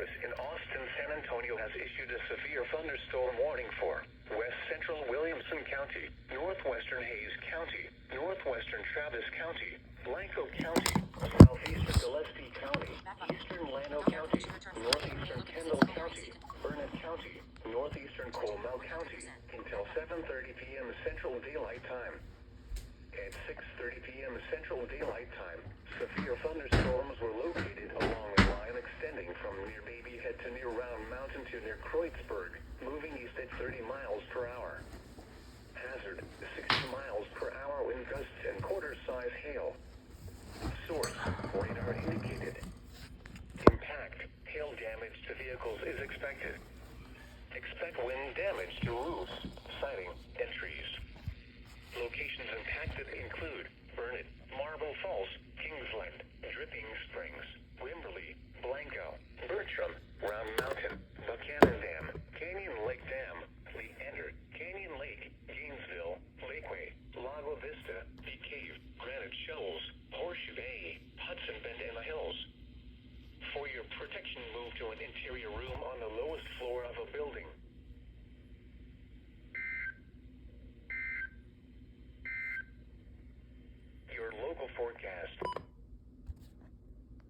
office in Austin, San Antonio has issued a severe thunderstorm warning for west central Williamson County, northwestern Hayes County, northwestern Travis County, Blanco County, southeastern Gillespie County, eastern Llano County, northeastern Kendall County, Burnett County, northeastern Coleman County, until 7:30 p.m. Central Daylight Time. At 6:30 p.m. Central Daylight Time, severe thunderstorms were located along a line extending from near Baby Head to near Round Mountain to near Kreutzburg, moving east at 30 miles per hour. Hazard, 60 miles per hour wind gusts and quarter-size hail. Source, radar indicated. Impact, hail damage to vehicles is expected. Expect wind damage to roofs, siding, and trees. Locations impacted include Burnett, Marble Falls, Kingsland, Dripping Springs, Wimberley, Blanco, Bertram, Round Mountain, Buchanan Dam, Canyon Lake Dam, Leander, Canyon Lake, Gainesville, Lakeway, Lago Vista, Bee Cave, Granite Shoals, Horseshoe Bay, Hudson Bend, and the Hills. For your protection, move to an interior room on the lowest floor of a building. Your local forecast.